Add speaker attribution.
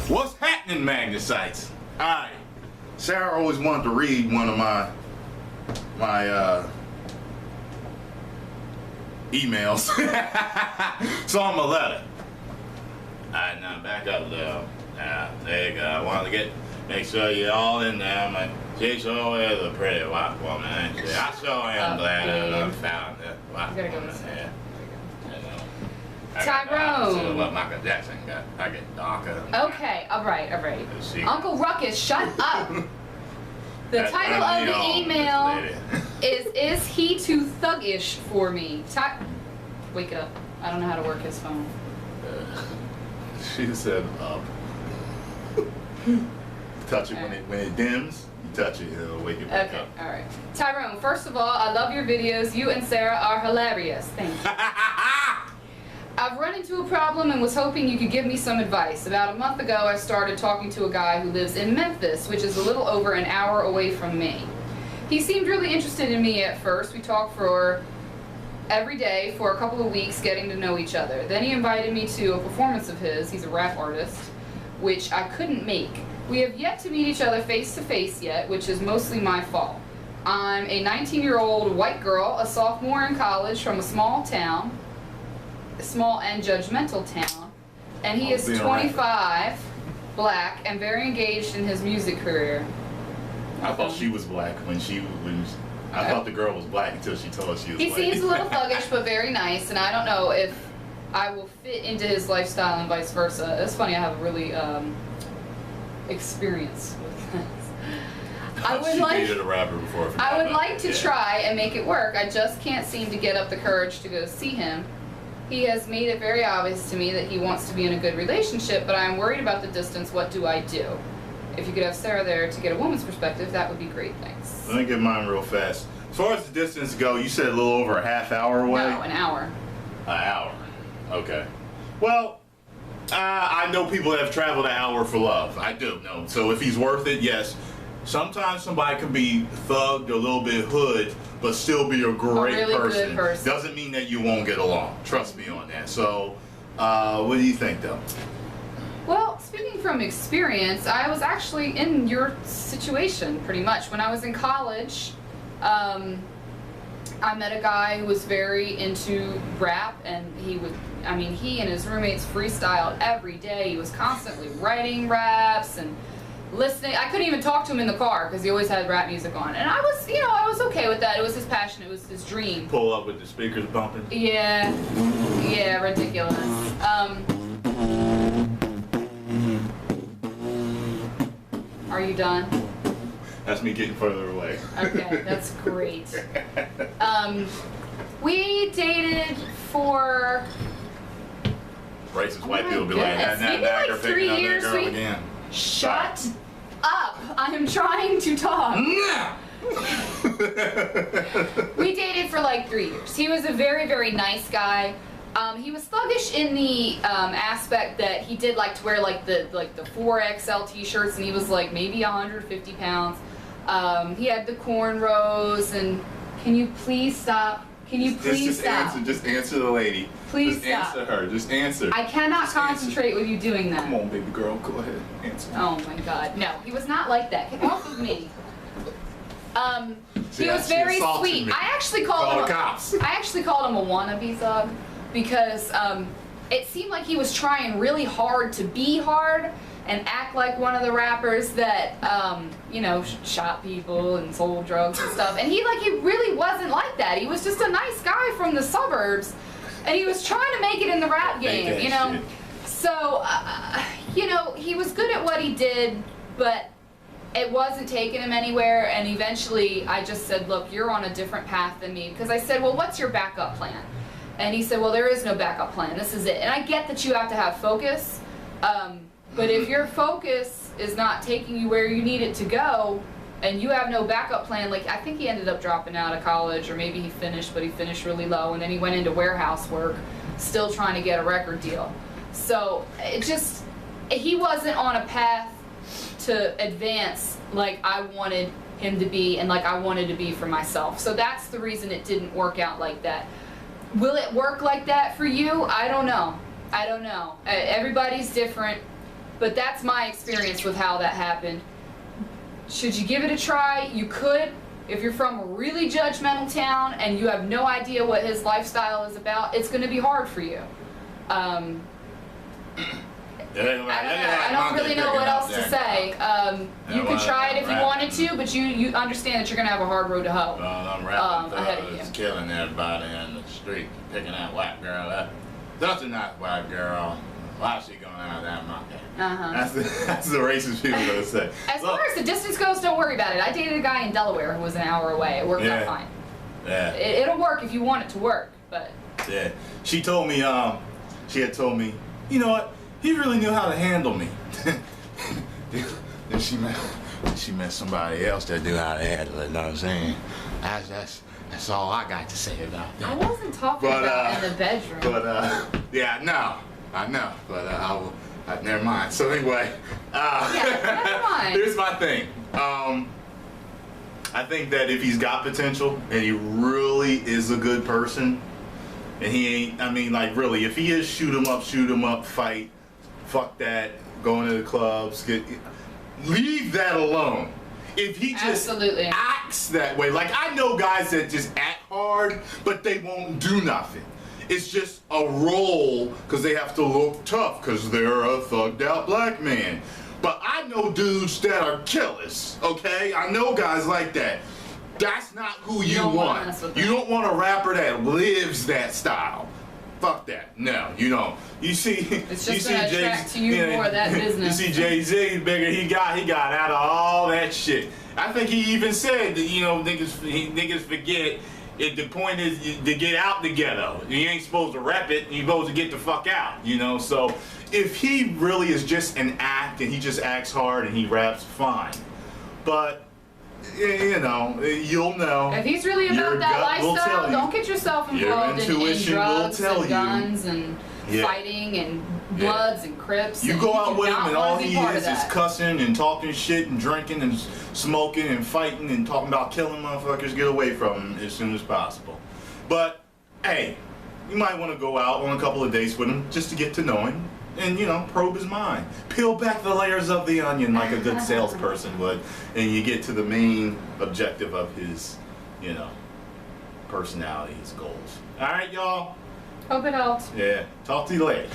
Speaker 1: What's happening, Magnacites? Alright. Sarah always wanted to read one of my emails. So I'm gonna let her. Alright, now back up there. There you go. I wanted to make sure you're all in there. She sure is a pretty white woman, ain't she? I sure am glad I found that white woman here.
Speaker 2: Tyrone.
Speaker 1: What Michael Jackson got. I get darker.
Speaker 2: Okay, alright. Uncle Ruckus, shut up. The title of the email is he too thuggish for me? Wake up. I don't know how to work his phone.
Speaker 1: She said up. Touch it when it dims. You touch it, it'll wake it back up.
Speaker 2: Okay, alright. Tyrone, first of all, I love your videos. You and Sarah are hilarious. Thank you. I've run into a problem and was hoping you could give me some advice. About a month ago, I started talking to a guy who lives in Memphis, which is a little over an hour away from me. He seemed really interested in me at first. We talked for every day for a couple of weeks, getting to know each other. Then he invited me to a performance of his. He's a rap artist, which I couldn't make. We have yet to meet each other face to face yet, which is mostly my fault. I'm a 19-year-old white girl, a sophomore in college from a small and judgmental town, and he is 25, black, and very engaged in his music career.
Speaker 1: I thought she was black I thought the girl was black until she told us she was black.
Speaker 2: He seems a little thuggish, but very nice, and I don't know if I will fit into his lifestyle and vice versa. It's funny, I have a really experience with this. I would
Speaker 1: dated a rapper before.
Speaker 2: I would like to try and make it work. I just can't seem to get up the courage to go see him. He has made it very obvious to me that he wants to be in a good relationship, but I am worried about the distance. What do I do? If you could have Sarah there to get a woman's perspective, that would be great. Thanks.
Speaker 1: Let me get mine real fast. As far as the distance go, you said a little over a half hour away?
Speaker 2: No, an hour.
Speaker 1: An hour. Okay. Well, I know people that have traveled an hour for love. I do know. So if he's worth it, yes. Sometimes somebody can be thugged, a little bit hood, but still be a great
Speaker 2: really
Speaker 1: person.
Speaker 2: Good person.
Speaker 1: Doesn't mean that you won't get along. Trust me on that. So, what do you think, though?
Speaker 2: Well, speaking from experience, I was actually in your situation pretty much. When I was in college, I met a guy who was very into rap, and he and his roommates freestyled every day. He was constantly writing raps and listening. I couldn't even talk to him in the car because he always had rap music on, and I was okay with that. It was his passion. It was his dream.
Speaker 1: Pull up with the speakers bumping.
Speaker 2: Yeah, ridiculous. Are you done?
Speaker 1: That's me getting further away.
Speaker 2: Okay, that's great. We dated for
Speaker 1: racist white people be like,
Speaker 2: maybe like 3 years.
Speaker 1: Again.
Speaker 2: Shut up! I am trying to talk. We dated for like 3 years. He was a very, very nice guy. He was thuggish in the aspect that he did like to wear like the 4XL t-shirts, and he was like maybe 150 pounds. He had the cornrows, and can you please stop? Can you please stop?
Speaker 1: Just answer the lady.
Speaker 2: Please
Speaker 1: stop. Just answer her. Just answer.
Speaker 2: I cannot concentrate with you doing that.
Speaker 1: Come on, baby girl. Go ahead. Answer.
Speaker 2: Oh my God. No, he was not like that. Get off of me. He was very sweet. I actually called him a wannabe thug because it seemed like he was trying really hard to be hard and act like one of the rappers that shot people and sold drugs and stuff. And he really wasn't like that. He was just a nice guy from the suburbs, and he was trying to make it in the rap game, you know. So he was good at what he did, but it wasn't taking him anywhere. And eventually I just said, look, you're on a different path than me, because I said, well, what's your backup plan? And he said, well, there is no backup plan. This is it. And I get that you have to have focus, but if your focus is not taking you where you need it to go, and you have no backup plan, like I think he ended up dropping out of college, or maybe he finished, but he finished really low, and then he went into warehouse work, still trying to get a record deal. So he wasn't on a path to advance like I wanted him to be, and like I wanted to be for myself. So that's the reason it didn't work out like that. Will it work like that for you? I don't know. Everybody's different. But that's my experience with how that happened. Should you give it a try? You could. If you're from a really judgmental town and you have no idea what his lifestyle is about, it's going to be hard for you. I don't really know what else to say. You could try it if you wanted to, but you understand that you're going to have a hard road to hoe.
Speaker 1: Well, I'm rapping
Speaker 2: ahead of you.
Speaker 1: killing everybody in the street, picking that white girl up. That's a nice white girl. Why is she going out of that market? That's the racist people gonna say.
Speaker 2: As far as the distance goes, don't worry about it. I dated a guy in Delaware who was an hour away. It worked out fine.
Speaker 1: Yeah.
Speaker 2: It'll work if you want it to work, but.
Speaker 1: Yeah. She told me, she had told me, you know what? He really knew how to handle me. Then she met somebody else that knew how to handle it. Know what I'm saying? That's all I got to say about that.
Speaker 2: I wasn't talking about in the bedroom.
Speaker 1: But yeah, no. I know, but never mind. So anyway,
Speaker 2: never mind.
Speaker 1: Here's my thing. I think that if he's got potential and he really is a good person, and he ain't, I mean, like really, if he is shoot 'em up, fight, fuck that, going to the clubs, leave that alone. If he just acts that way, like I know guys that just act hard, but they won't do nothing. It's just a role because they have to look tough because they're a thugged out black man. But I know dudes that are killers, okay? I know guys like that. That's not who you want. You don't want a rapper that lives that style. Fuck that. No, you don't. You see,
Speaker 2: it's just gonna attract to you more of that business.
Speaker 1: You see Jay-Z, bigger. He got out of all that shit. I think he even said that, you know, niggas forget. The point is to get out the ghetto. You ain't supposed to rep it. You're supposed to get the fuck out, you know? So if he really is just an act and he just acts hard and he raps, fine. But, you know, you'll know.
Speaker 2: If he's really about that lifestyle, don't get yourself involved in drugs and guns and fighting and Bloods and Crips.
Speaker 1: You go out with him and all he is cussing and talking shit and drinking and smoking and fighting and talking about killing motherfuckers. Get away from him as soon as possible. But hey, you might want to go out on a couple of dates with him just to get to know him and, you know, probe his mind. Peel back the layers of the onion like a good salesperson would, and you get to the main objective of his, you know, personality, his goals. All right, y'all.
Speaker 2: Hope it helped.
Speaker 1: Yeah. Talk to you later.